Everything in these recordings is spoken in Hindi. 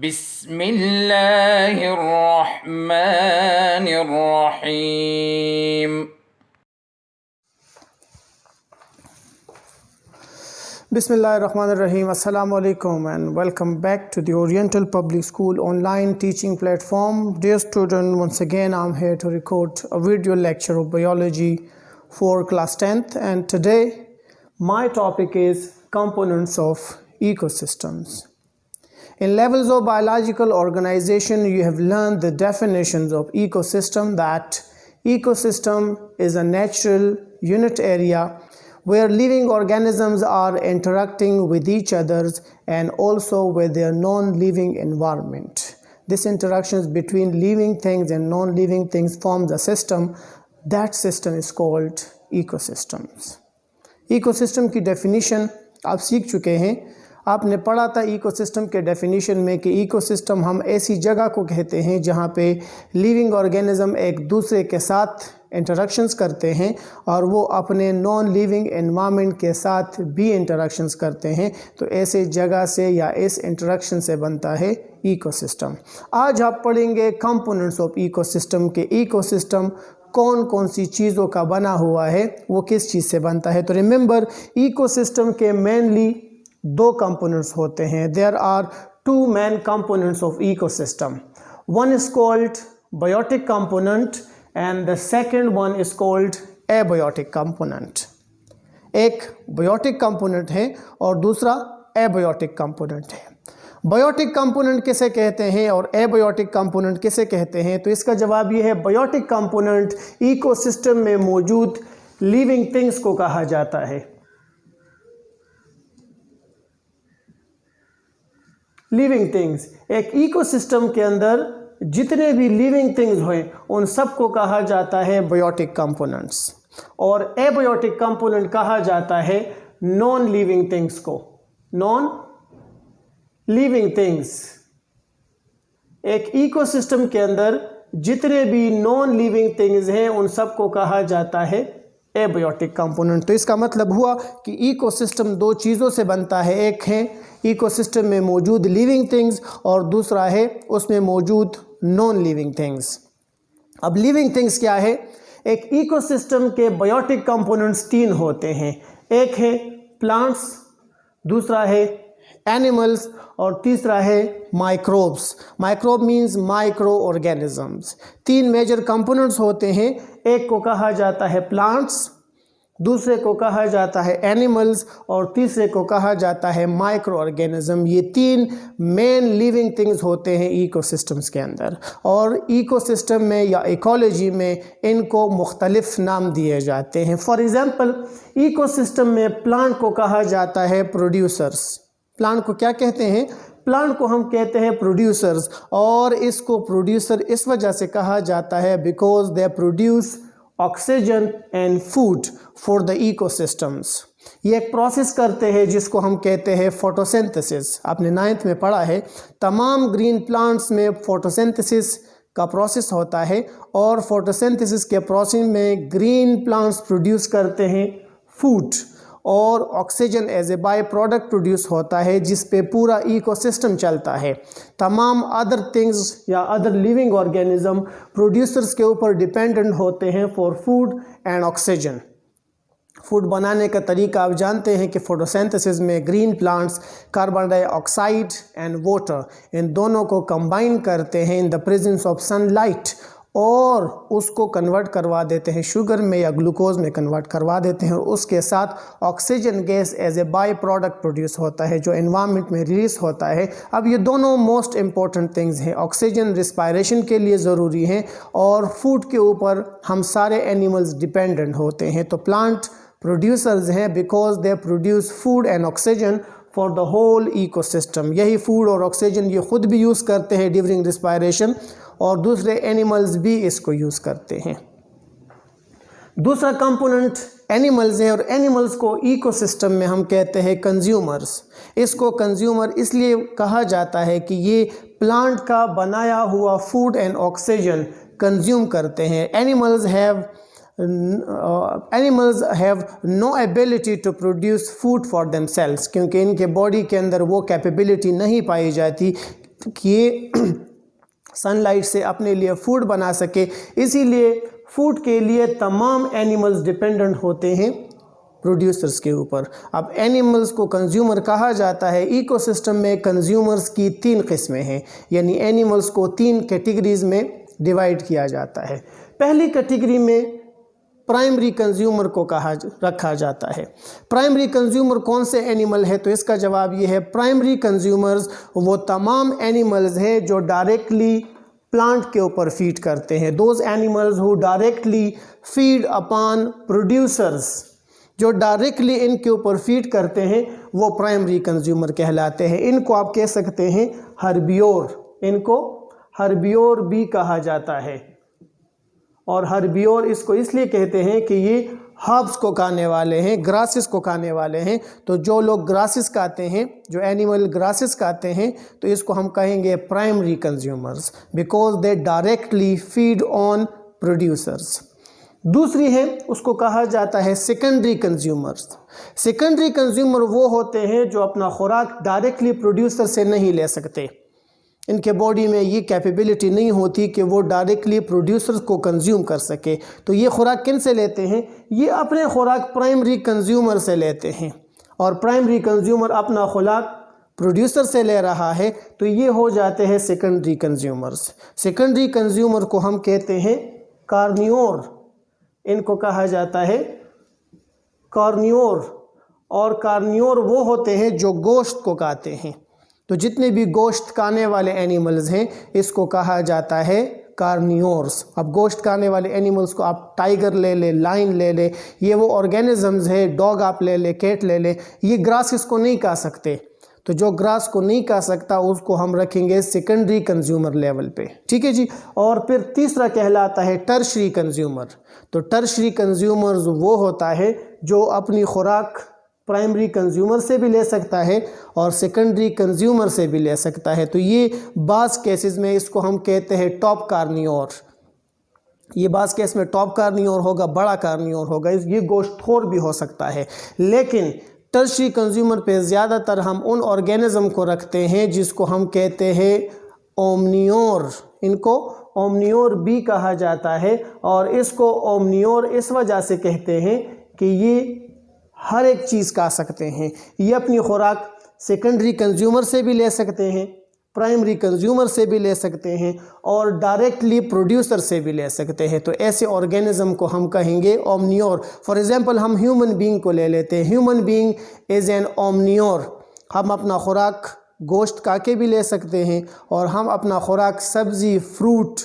बिस्मिल्लाहिर्रहमानिर्रहीम। Bismillahirrahmanirrahim. Assalamu alaikum and welcome back to the Oriental Public School online teaching platform. Dear student, once again I'm here to record a video lecture of biology for class 10th, and today my topic is components of ecosystems. In levels of biological organization, you have learned the definitions of ecosystem, that ecosystem is a natural unit area where living organisms are interacting with each other and also with their non-living environment. This interactions between living things and non-living things forms a system. That system is called ecosystems. Ecosystem की डेफिनेशन आप सीख चुके हैं। आपने पढ़ा था इकोसिस्टम के डेफिनेशन में कि इकोसिस्टम हम ऐसी जगह को कहते हैं जहाँ पे लिविंग ऑर्गेनिज्म एक दूसरे के साथ इंटरेक्शंस करते हैं और वो अपने नॉन लिविंग एनवायरनमेंट के साथ भी इंटरेक्शंस करते हैं। तो ऐसे जगह से या इस इंटरेक्शन से बनता है इकोसिस्टम। आज आप पढ़ेंगे कंपोनेंट्स ऑफ इकोसिस्टम के इकोसिस्टम कौन कौन सी चीज़ों का बना हुआ है, वो किस चीज़ से बनता है। तो रिमेंबर, इकोसिस्टम के मेनली दो कंपोनेंट्स होते हैं। There are two main components of ecosystem. One is called biotic component and the second one is called abiotic component. एक बायोटिक कंपोनेंट है और दूसरा एबायोटिक कंपोनेंट है। बायोटिक कंपोनेंट किसे कहते हैं और एबायोटिक कंपोनेंट किसे कहते हैं, तो इसका जवाब ये है, बायोटिक कंपोनेंट इकोसिस्टम में मौजूद लिविंग थिंग्स को कहा जाता है। लिविंग थिंग्स, एक इकोसिस्टम के अंदर जितने भी लिविंग थिंग्स हुए उन सबको कहा जाता है बायोटिक कंपोनेंट्स, और एबायोटिक कंपोनेंट कहा जाता है नॉन लिविंग थिंग्स को। नॉन लिविंग थिंग्स, एक इकोसिस्टम के अंदर जितने भी नॉन लिविंग थिंग्स हैं उन सबको कहा जाता है एबायोटिक कंपोनेंट। तो इसका मतलब हुआ कि इकोसिस्टम दो चीज़ों से बनता है। एक है इकोसिस्टम में मौजूद लिविंग थिंग्स और दूसरा है उसमें मौजूद नॉन लिविंग थिंग्स। अब लिविंग थिंग्स क्या है? एक इकोसिस्टम के बायोटिक कंपोनेंट्स तीन होते हैं। एक है प्लांट्स, दूसरा है एनिमल्स और तीसरा है microbes. Microbe means micro organisms. तीन मेजर कंपोनेंट्स होते हैं। एक को कहा जाता है प्लांट्स, दूसरे को कहा जाता है एनिमल्स और तीसरे को कहा जाता है माइक्रो ऑर्गेनिज्म। ये तीन मेन लिविंग थिंग्स होते हैं इकोसिस्टम्स के अंदर, और इकोसिस्टम में या इकोलॉजी में इनको मुख्तलिफ नाम दिए जाते हैं। फॉर एग्जांपल, इकोसिस्टम में प्लांट को कहा जाता है प्रोड्यूसर्स। प्लांट को क्या कहते हैं? प्लांट को हम कहते हैं प्रोड्यूसर्स, और इसको प्रोड्यूसर इस वजह से कहा जाता है because they produce oxygen and food for the ecosystems. ये एक प्रोसेस करते हैं जिसको हम कहते हैं फोटोसिंथेसिस। आपने 9th में पढ़ा है, तमाम ग्रीन प्लांट्स में फोटोसिंथेसिस का प्रोसेस होता है, और फोटोसिंथेसिस के प्रोसेस में ग्रीन प्लांट्स प्रोड्यूस करते हैं फूड, और oxygen as a by product produce होता है जिस पे पूरा इकोसिस्टम चलता है। तमाम अदर थिंग्स या अदर लिविंग ऑर्गेनिज्म प्रोड्यूसर्स के ऊपर डिपेंडेंट होते हैं for food and oxygen. Food बनाने का तरीका आप जानते हैं कि फोटोसिंथेसिस में green plants carbon dioxide and water इन दोनों को कंबाइन करते हैं in the presence of sunlight, और उसको कन्वर्ट करवा देते हैं शुगर में या ग्लूकोज में कन्वर्ट करवा देते हैं, और उसके साथ oxygen gas as a by product produce होता है जो एनवायरनमेंट में रिलीज होता है। अब ये दोनों मोस्ट इम्पॉर्टेंट थिंग्स हैं। ऑक्सीजन रिस्पायरेशन के लिए ज़रूरी है, और फूड के ऊपर हम सारे एनिमल्स डिपेंडेंट होते हैं। तो प्लांट प्रोड्यूसर्स हैं because they produce food and oxygen for the whole ecosystem. यही फूड और ऑक्सीजन ये खुद भी यूज़ करते हैं ड्यूरिंग रिस्पायरेशन, और दूसरे एनिमल्स भी इसको यूज़ करते हैं। दूसरा कंपोनेंट एनिमल्स है, और एनिमल्स को इकोसिस्टम में हम कहते हैं कंज्यूमर्स। इसको कंज्यूमर इसलिए कहा जाता है कि ये प्लांट का बनाया हुआ फूड एंड ऑक्सीजन कंज्यूम करते हैं। Animals have no ability to produce food for themselves, क्योंकि इनके बॉडी के अंदर वो कैपेबिलिटी नहीं पाई जाती कि ये सनलाइट से अपने लिए फूड बना सके। इसीलिए फूड के लिए तमाम एनिमल्स डिपेंडेंट होते हैं प्रोड्यूसर्स के ऊपर। अब एनिमल्स को कंज्यूमर कहा जाता है। इकोसिस्टम में कंज्यूमर्स की 3 किस्में हैं, यानी एनिमल्स को 3 कैटेगरीज में डिवाइड किया जाता है। पहली कैटेगरी में प्राइमरी कंज्यूमर को रखा जाता है। प्राइमरी कंज्यूमर कौन से एनिमल है? तो इसका जवाब ये है, प्राइमरी कंज्यूमर्स वो तमाम एनिमल्स हैं जो डायरेक्टली प्लांट के ऊपर फीड करते हैं। Those animals who directly feed upon producers, जो डायरेक्टली इनके ऊपर फीड करते हैं वो प्राइमरी कंज्यूमर कहलाते हैं। इनको आप कह सकते हैं हर्बियोर, इनको हर्बियोर भी कहा जाता है। और हर्बियोर इसको इसलिए कहते हैं कि ये हर्ब्स को खाने वाले हैं, ग्रासेस को खाने वाले हैं। तो जो लोग ग्रासेस खाते हैं, जो एनिमल ग्रासेस खाते हैं, तो इसको हम कहेंगे primary consumers, because they directly feed on producers. दूसरी है, उसको कहा जाता है सेकेंडरी कंज्यूमर्स। सेकेंडरी कंज्यूमर वो होते हैं जो अपना खुराक डायरेक्टली प्रोड्यूसर से नहीं ले सकते। इनके बॉडी में ये कैपेबिलिटी नहीं होती कि वो डायरेक्टली प्रोड्यूसर्स को कंज्यूम कर सके। तो ये खुराक किन से लेते हैं? ये अपने खुराक प्राइमरी कंज्यूमर से लेते हैं। और प्राइमरी कंज्यूमर अपना खुराक प्रोड्यूसर से ले रहा है, तो ये हो जाते हैं सेकेंडरी कंज्यूमर्स। सेकेंडरी कंज्यूमर को हम कहते हैं कार्नियोर, इनको कहा जाता है कार्नियोर। और कार्नियोर वो होते हैं जो गोश्त को खाते हैं। तो जितने भी गोश्त खाने वाले एनिमल्स हैं, इसको कहा जाता है कार्नियोर्स। अब गोश्त खाने वाले एनिमल्स को आप टाइगर ले ले, लाइन ले ले, ये वो ऑर्गेनिजम्स है, डॉग आप ले ले, कैट ले ले, ये ग्रासेस को नहीं खा सकते। तो जो ग्रास को नहीं खा सकता उसको हम रखेंगे सेकेंडरी कंज्यूमर लेवल पे, ठीक है जी। और फिर तीसरा कहलाता है टर्शरी कंज्यूमर। तो टर्शरी कंज्यूमर्स वो होता है जो अपनी खुराक प्राइमरी कंज्यूमर से भी ले सकता है और सेकेंडरी कंज्यूमर से भी ले सकता है। तो ये बाज़ केसेस में इसको हम कहते हैं टॉप कार्नियोर। ये बाज़ केस में टॉप कार्नियोर होगा, बड़ा कार्नियोर होगा, ये गोश्तखोर भी हो सकता है। लेकिन टर्शरी कंज्यूमर पे ज़्यादातर हम उन ऑर्गेनिज्म को रखते हैं जिसको हम कहते हैं ओमनियोर। इनको ओमनियोर भी कहा जाता है। और इसको ओमनियोर इस वजह से कहते हैं कि ये हर एक चीज़ खा सकते हैं। ये अपनी खुराक सेकेंडरी कंज्यूमर से भी ले सकते हैं, प्राइमरी कंज्यूमर से भी ले सकते हैं और डायरेक्टली प्रोड्यूसर से भी ले सकते हैं। तो ऐसे ऑर्गेनिज्म को हम कहेंगे ओमनियोर। फॉर एग्जांपल हम ह्यूमन बीइंग को ले लेते हैं। Human being is an omnivore. हम अपना खुराक गोश्त खा के भी ले सकते हैं और हम अपना खुराक सब्ज़ी, फ्रूट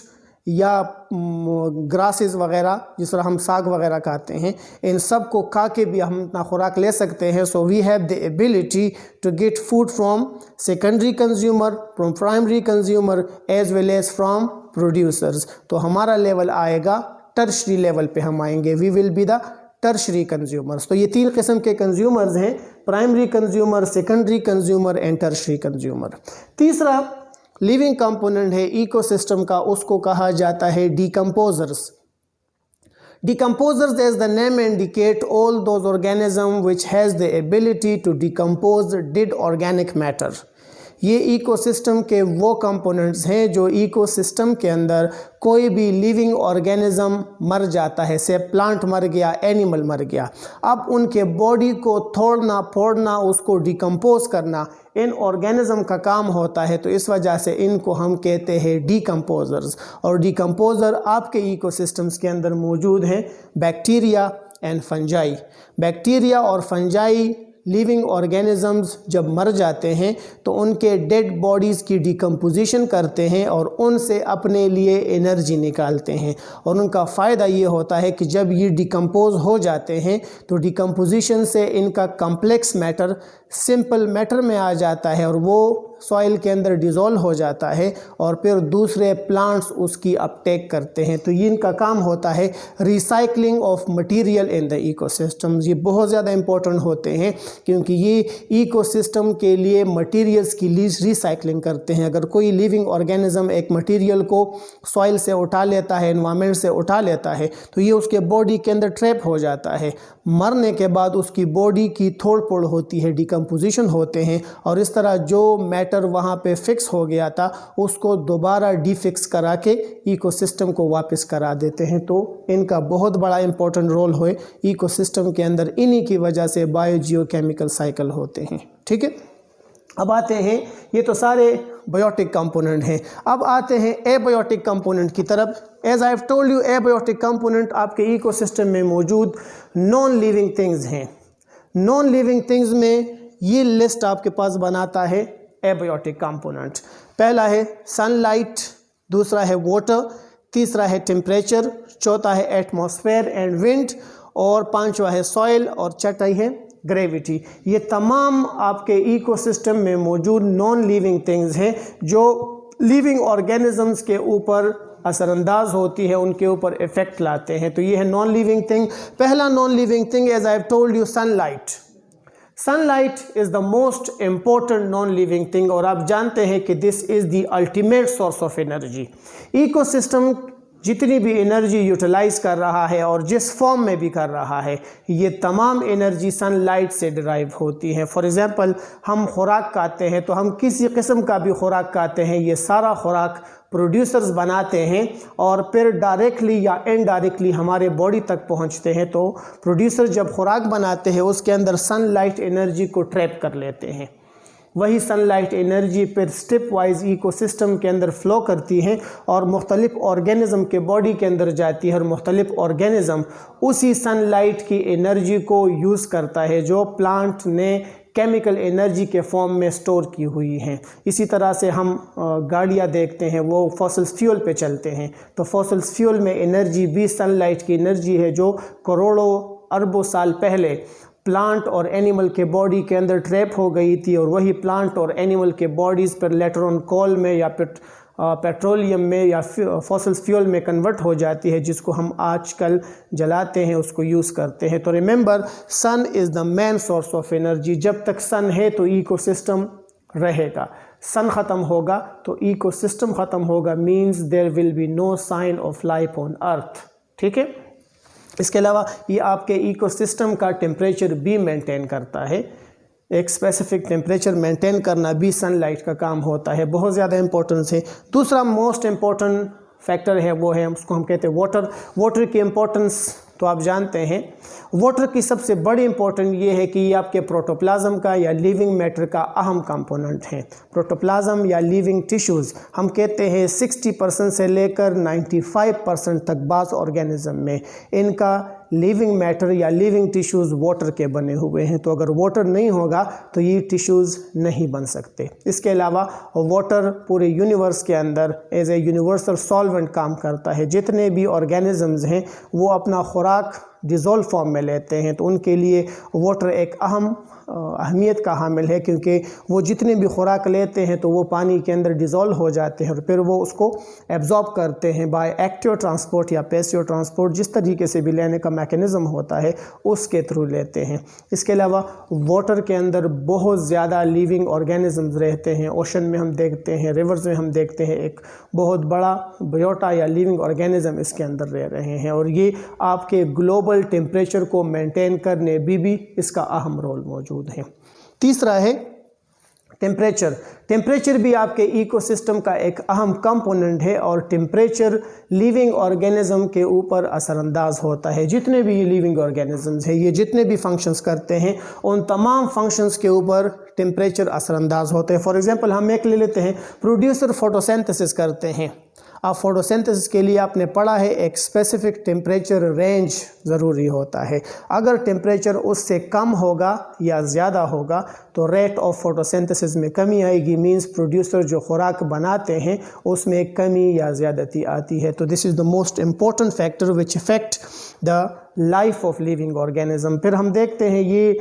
या ग्रासेस वगैरह, जिस तरह हम साग वगैरह खाते हैं, इन सब को खा के भी हम अपना खुराक ले सकते हैं। So we have the ability to get food from secondary consumer, from primary consumer as well as from producers. तो हमारा लेवल आएगा टर्शरी लेवल पे हम आएंगे। We will be the tertiary consumers. तो ये 3 किस्म के कंज्यूमर्स हैं, primary consumer, secondary consumer and tertiary consumer. तीसरा लिविंग कंपोनेंट है इकोसिस्टम का, उसको कहा जाता है decomposers. Decomposers, as the name indicate, all those organisms which has the ability to decompose dead organic matter. ये इकोसिस्टम के वो कंपोनेंट्स हैं जो इकोसिस्टम के अंदर कोई भी लिविंग ऑर्गेनिज्म मर जाता है, से प्लांट मर गया, एनिमल मर गया, अब उनके बॉडी को तोड़ना फोड़ना, उसको डिकम्पोज करना इन ऑर्गेनिज्म का काम होता है। तो इस वजह से इनको हम कहते हैं डिकम्पोजर्स। और डिकम्पोजर आपके इकोसिस्टम्स के अंदर मौजूद हैं बैक्टीरिया एंड फंजाई। बैक्टीरिया और फंजाई लिविंग ऑर्गेनिजम्स जब मर जाते हैं तो उनके डेड बॉडीज़ की डिकम्पोजिशन करते हैं और उनसे अपने लिए एनर्जी निकालते हैं। और उनका फ़ायदा ये होता है कि जब ये डिकम्पोज हो जाते हैं तो डिकम्पोजिशन से इनका कम्प्लेक्स मैटर सिंपल मैटर में आ जाता है और वो सॉइल के अंदर डिज़ोल्व हो जाता है और फिर दूसरे प्लांट्स उसकी अपटेक करते हैं। तो ये इनका काम होता है recycling of material in the ecosystems. ये बहुत ज़्यादा इम्पोर्टेंट होते हैं क्योंकि ये इकोसिस्टम के लिए मटेरियल्स की रिसाइकलिंग करते हैं। अगर कोई लिविंग ऑर्गेनिज्म एक मटेरियल को सॉइल से उठा लेता है, एनवायरनमेंट से उठा लेता है, तो ये उसके बॉडी के अंदर ट्रैप हो जाता है। मरने के बाद उसकी बॉडी की तोड़ फोड़ होती है, डिकम्पोजिशन होते हैं और इस तरह जो मैटर मैटर वहाँ पे फिक्स हो गया था उसको दोबारा डिफिक्स करा के इकोसिस्टम को वापस करा देते हैं। तो इनका बहुत बड़ा इंपॉर्टेंट रोल है इकोसिस्टम के अंदर, इन्हीं की वजह से बायोजियोकेमिकल साइकिल होते हैं। ठीक है, अब आते हैं, ये तो सारे बायोटिक कंपोनेंट हैं। अब आते हैं एबायोटिक कंपोनेंट की तरफ। As I have told you, abiotic component आपके इकोसिस्टम में मौजूद नॉन लिविंग थिंग्स हैं। नॉन लिविंग थिंग्स में ये लिस्ट आपके पास बनाता है एबायोटिक कंपोनेंट। पहला है सनलाइट, दूसरा है वाटर, तीसरा है टेम्परेचर, चौथा है एटमॉस्फेयर एंड विंड, और पांचवा है सॉइल, और छठा है ग्रेविटी। ये तमाम आपके इकोसिस्टम में मौजूद नॉन लिविंग थिंग्स हैं जो लिविंग ऑर्गेनिजम्स के ऊपर असरअंदाज होती है, उनके ऊपर इफेक्ट लाते हैं। तो ये है नॉन लिविंग थिंग। पहला non living thing, as I have told you, sunlight. Sunlight is the most important non living thing, और आप जानते हैं कि this is the ultimate source of energy. Ecosystem जितनी भी एनर्जी यूटिलाइज कर रहा है और जिस फॉर्म में भी कर रहा है, ये तमाम एनर्जी सनलाइट से डिराइव होती है। फॉर एग्जांपल, हम खुराक खाते हैं तो हम किसी किस्म का भी खुराक खाते हैं, ये सारा खुराक प्रोड्यूसर्स बनाते हैं और फिर डायरेक्टली या इनडायरेक्टली हमारे बॉडी तक पहुंचते हैं। तो प्रोड्यूसर जब खुराक बनाते हैं उसके अंदर सनलाइट एनर्जी को ट्रैप कर लेते हैं। वही सनलाइट एनर्जी फिर स्टेप वाइज इकोसिस्टम के अंदर फ्लो करती है और मुख्तलिफ ऑर्गेनिज़म के बॉडी के अंदर जाती है, और मुख्तलिफ ऑर्गेनिज़म उसी सनलाइट की एनर्जी को यूज़ करता है जो प्लांट ने केमिकल एनर्जी के फॉर्म में स्टोर की हुई हैं। इसी तरह से हम गाड़ियाँ देखते हैं, वो फॉसिल फ्यूल पे चलते हैं, तो फॉसिल फ्यूल में एनर्जी भी सनलाइट की एनर्जी है जो करोड़ों अरबों साल पहले प्लांट और एनिमल के बॉडी के अंदर ट्रैप हो गई थी, और वही प्लांट और एनिमल के बॉडीज़ पर लेटर ऑन कोल में या पेट्रोलियम में या फॉसिल फ्यूल में कन्वर्ट हो जाती है, जिसको हम आजकल जलाते हैं, उसको यूज़ करते हैं। तो remember, sun is the main source of energy. जब तक सन है तो इकोसिस्टम रहेगा, सन ख़त्म होगा तो इकोसिस्टम ख़त्म होगा, means there will be no sign of life on earth. ठीक है, इसके अलावा ये आपके इकोसिस्टम का टेम्परेचर भी मेंटेन करता है। एक स्पेसिफिक टेम्परेचर मेंटेन करना भी सनलाइट का काम होता है, बहुत ज़्यादा इंपॉर्टेंस है। दूसरा मोस्ट इम्पॉर्टेंट फैक्टर है वो है, उसको हम कहते हैं वाटर। वाटर की इम्पोर्टेंस तो आप जानते हैं। वाटर की सबसे बड़ी इम्पोर्टेंट ये है कि ये आपके प्रोटोप्लाज्म का या लिविंग मैटर का अहम कंपोनेंट है। प्रोटोप्लाज्म या लिविंग टिश्यूज़ हम कहते हैं 60% से लेकर 95% तक बाज़ ऑर्गेनिज्म में इनका लिविंग मैटर या लिविंग टिश्यूज़ वाटर के बने हुए हैं। तो अगर वाटर नहीं होगा तो ये टिश्यूज़ नहीं बन सकते। इसके अलावा वाटर पूरे यूनिवर्स के अंदर एज ए यूनिवर्सल सॉल्वेंट काम करता है। जितने भी ऑर्गेनिजम्स हैं वो अपना खुराक डिज़ोल्व फॉर्म में लेते हैं, तो उनके लिए वाटर एक अहमियत का हामिल है, क्योंकि वो जितने भी खुराक लेते हैं तो वो पानी के अंदर डिज़ोल्व हो जाते हैं और फिर वो उसको एब्जॉर्ब करते हैं बाय एक्टिव ट्रांसपोर्ट या पैसिव ट्रांसपोर्ट, जिस तरीके से भी लेने का मैकेनिज़्म होता है उसके थ्रू लेते हैं। इसके अलावा वाटर के अंदर बहुत ज़्यादा लिविंग ऑर्गेनिजम्स रहते हैं। ओशन में हम देखते हैं, रिवर्स में हम देखते हैं, एक बहुत बड़ा बायोटा या लिविंग ऑर्गेनिज्म इसके अंदर रह रहे हैं, और ये आपके ग्लोबल टेम्परेचर को मेंटेन करने भी इसका अहम रोल मौजूद है। तीसरा है टेम्परेचर। टेम्परेचर भी आपके इकोसिस्टम का एक अहम कंपोनेंट है, और टेम्परेचर लिविंग ऑर्गेनिज्म के ऊपर असरअंदाज होता है। जितने भी लिविंग ऑर्गेनिजम्स हैं, ये जितने भी फंक्शंस करते हैं, उन तमाम फंक्शंस के ऊपर टेम्परेचर असरअंदाज होते हैं। फॉर एग्जांपल, हम एक ले लेते हैं, प्रोड्यूसर फोटोसिंथेसिस करते हैं। अब फोटोसिंथेसिस के लिए आपने पढ़ा है एक स्पेसिफिक टेम्परेचर रेंज ज़रूरी होता है। अगर टेम्परेचर उससे कम होगा या ज़्यादा होगा तो रेट ऑफ फोटोसिंथेसिस में कमी आएगी, मींस प्रोड्यूसर जो खुराक बनाते हैं उसमें कमी या ज़्यादती आती है। तो this is the most important factor which effect the life of living organism. फिर हम देखते हैं ये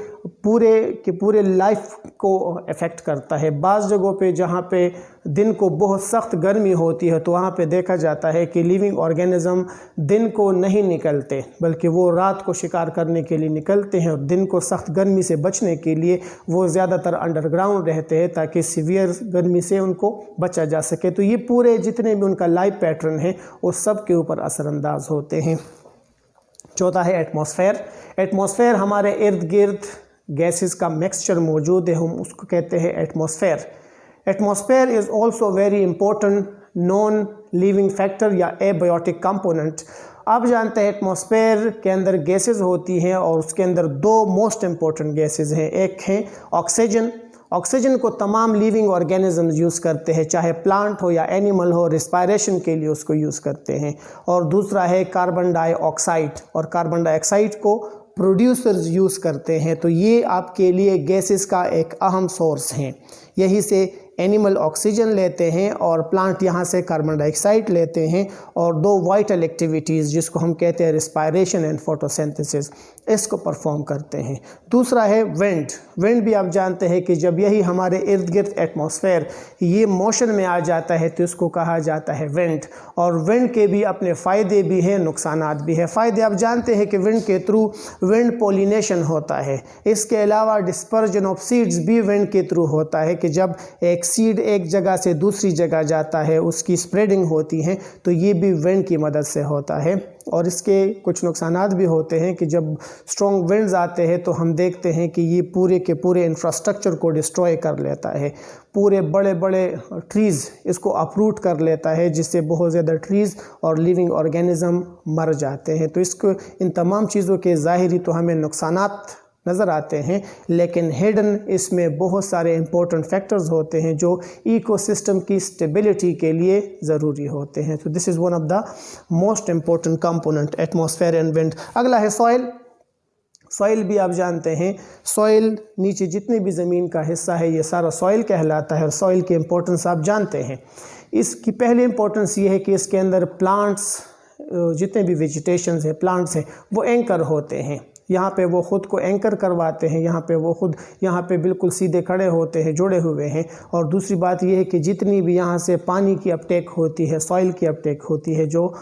पूरे के पूरे लाइफ को अफेक्ट करता है। बाज़ जगहों पे जहाँ पे दिन को बहुत सख्त गर्मी होती है तो वहाँ पे देखा जाता है कि लिविंग ऑर्गेनिज्म दिन को नहीं निकलते, बल्कि वो रात को शिकार करने के लिए निकलते हैं, और दिन को सख्त गर्मी से बचने के लिए वो ज़्यादातर अंडरग्राउंड रहते हैं ताकि सीवियर गर्मी से उनको बचा जा सके। तो ये पूरे जितने भी उनका लाइफ पैटर्न है उस सब के ऊपर असरअंदाज होते हैं। चौथा है एटमॉस्फेयर। एटमॉस्फेयर हमारे इर्द गिर्द गैसेस का मिक्सचर मौजूद है, हम उसको कहते हैं atmosphere. Atmosphere is also very important non living factor या एबायोटिक कंपोनेंट। आप जानते हैं एटमॉस्फेयर के अंदर गैसेस होती हैं और उसके अंदर दो मोस्ट इम्पॉर्टेंट गैसेस हैं। एक है ऑक्सीजन। ऑक्सीजन को तमाम लिविंग ऑर्गेनिजम्स यूज़ करते हैं, चाहे प्लांट हो या एनिमल हो, रिस्पायरेशन के लिए उसको यूज़ करते हैं। और दूसरा है कार्बन डाइऑक्साइड, और कार्बन डाइऑक्साइड को प्रोड्यूसर्स यूज़ करते हैं। तो ये आपके लिए गैसेस का एक अहम सोर्स हैं। यही से एनिमल ऑक्सीजन लेते हैं और प्लांट यहाँ से कार्बन डाइऑक्साइड लेते हैं, और दो वाइटल एक्टिविटीज़ जिसको हम कहते हैं रिस्पायरेशन एंड फोटोसिंथेसिस, इसको परफॉर्म करते हैं। दूसरा है विंड। विंड भी आप जानते हैं कि जब यही हमारे इर्द गिर्द एटमॉस्फेयर ये मोशन में आ जाता है तो इसको कहा जाता है विंड। और विंड के भी अपने फ़ायदे भी हैं, नुकसानात भी हैं। फ़ायदे आप जानते हैं कि विंड के थ्रू विंड पोलिनेशन होता है। इसके अलावा डिस्पर्जन ऑफ सीड्स भी विंड के थ्रू होता है कि जब एक सीड एक जगह से दूसरी जगह जाता है, उसकी स्प्रेडिंग होती है, तो ये भी विंड की मदद से होता है। और इसके कुछ नुकसानात भी होते हैं कि जब स्ट्रॉन्ग विंड्स आते हैं तो हम देखते हैं कि ये पूरे के पूरे इंफ्रास्ट्रक्चर को डिस्ट्रॉय कर लेता है। पूरे बड़े बड़े ट्रीज़ इसको अपरूट कर लेता है, जिससे बहुत ज़्यादा ट्रीज़ और लिविंग ऑर्गेनिज़म मर जाते हैं। तो इसको इन तमाम चीज़ों के ज़ाहिरी तो हमें नुकसानात नज़र आते हैं, लेकिन हिडन इसमें बहुत सारे इंपॉर्टेंट फैक्टर्स होते हैं जो इकोसिस्टम की स्टेबिलिटी के लिए ज़रूरी होते हैं। तो this is one of the most important component atmosphere and wind. अगला है सॉइल। सॉइल भी आप जानते हैं, सॉइल नीचे जितने भी ज़मीन का हिस्सा है ये सारा सॉइल कहलाता है। और सॉइल की इम्पोर्टेंस आप जानते हैं। इसकी पहली इम्पोर्टेंस ये है कि इसके अंदर प्लांट्स, जितने भी वेजिटेशंस हैं, प्लांट्स हैं, वो एंकर होते हैं। यहाँ पे वो ख़ुद को एंकर करवाते हैं, यहाँ पे वो खुद यहाँ पे बिल्कुल सीधे खड़े होते हैं, जुड़े हुए हैं। और दूसरी बात ये है कि जितनी भी यहाँ से पानी की अपटेक होती है, सॉइल की अपटेक होती है, जो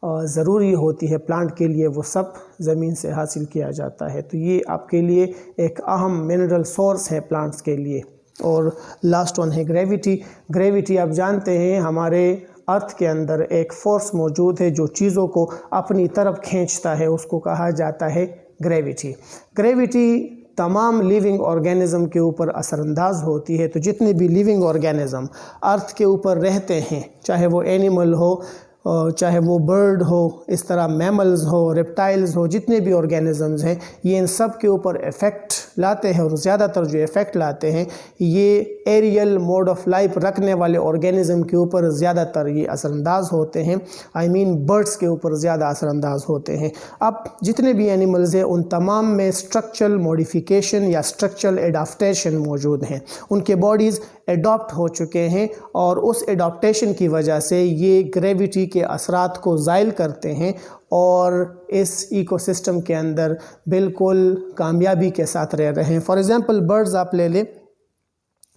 ज़रूरी होती है प्लांट के लिए, वो सब ज़मीन से हासिल किया जाता है। तो ये आपके लिए एक अहम मिनरल सोर्स है प्लांट्स के लिए। और लास्ट वन है ग्रेविटी। ग्रेविटी आप जानते हैं हमारे अर्थ के अंदर एक फोर्स मौजूद है जो चीज़ों को अपनी तरफ खींचता है, उसको कहा जाता है ग्रेविटी। ग्रेविटी तमाम लिविंग ऑर्गेनिज़म के ऊपर असरअंदाज होती है। तो जितने भी लिविंग ऑर्गेनिज़म अर्थ के ऊपर रहते हैं, चाहे वो एनिमल हो, चाहे वो बर्ड हो, इस तरह मैमल्स हो, रेप्टाइल्स हो, जितने भी ऑर्गेनिज़म्स हैं, ये इन सब के ऊपर इफ़ेक्ट लाते हैं। और ज़्यादातर जो इफ़ेक्ट लाते हैं ये एरियल मोड ऑफ लाइफ रखने वाले ऑर्गेनिज़म के ऊपर ज़्यादातर ये असरअंदाज होते हैं। आई मीन बर्ड्स के ऊपर ज़्यादा असरअंदाज होते हैं। अब जितने भी एनिमल्स हैं उन तमाम में स्ट्रक्चरल मॉडिफिकेशन या स्ट्रक्चरल एडाप्टेशन मौजूद हैं। उनके बॉडीज़ एडॉप्ट हो चुके हैं और उस एडॉप्टेशन की वजह से ये ग्रेविटी के असरात को ज़ाइल करते हैं और इस इकोसिस्टम के अंदर बिल्कुल कामयाबी के साथ रह रहे हैं। फॉर एग्ज़ाम्पल बर्ड्स आप ले लें,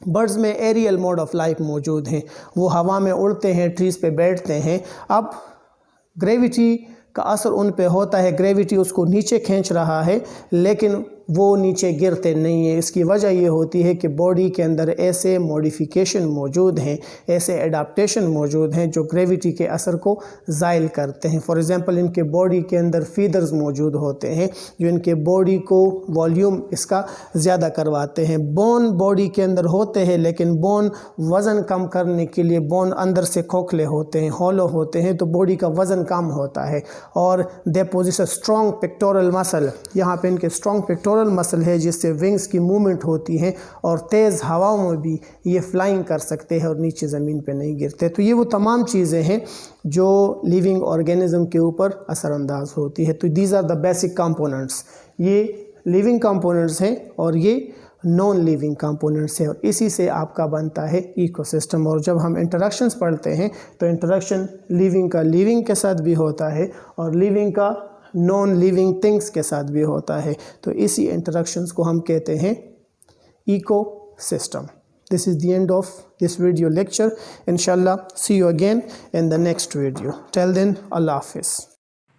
बर्ड्स में एरियल मोड ऑफ लाइफ मौजूद हैं, वो हवा में उड़ते हैं, ट्रीज़ पे बैठते हैं। अब ग्रेविटी का असर उन पे होता है, ग्रेविटी उसको नीचे खींच रहा है लेकिन वो नीचे गिरते नहीं है। इसकी वजह ये होती है कि बॉडी के अंदर ऐसे मॉडिफिकेशन मौजूद हैं, ऐसे एडाप्टेशन मौजूद हैं जो ग्रेविटी के असर को ज़ाइल करते हैं। फॉर एग्ज़ाम्पल इनके बॉडी के अंदर फीदर्स मौजूद होते हैं जो इनके बॉडी को वॉल्यूम इसका ज़्यादा करवाते हैं। बोन बॉडी के अंदर होते हैं लेकिन बोन वज़न कम करने के लिए बोन अंदर से खोखले होते हैं, हॉलो होते हैं, तो बॉडी का वज़न कम होता है। और they possess a strong pectoral muscle, यहाँ पे इनके स्ट्रॉन्ग पेक्टोरल मसल है जिससे विंग्स की मूवमेंट होती है और तेज़ हवाओं में भी ये फ्लाइंग कर सकते हैं और नीचे ज़मीन पे नहीं गिरते। तो ये वो तमाम चीज़ें हैं जो लिविंग ऑर्गेनिज्म के ऊपर असरअंदाज होती है। तो these are the basic components. ये लिविंग कंपोनेंट्स हैं और ये नॉन लिविंग कंपोनेंट्स हैं और इसी से आपका बनता है इकोसिस्टम। और जब हम इंटरेक्शंस पढ़ते हैं तो इंटरेक्शन लिविंग का लिविंग के साथ भी होता है और लिविंग का नॉन लिविंग थिंग्स के साथ भी होता है। तो इसी इंटरेक्शंस को हम कहते हैं ecosystem. This is the end of this video lecture. Inshallah, see you again in the next video. Till then, Allah Hafiz.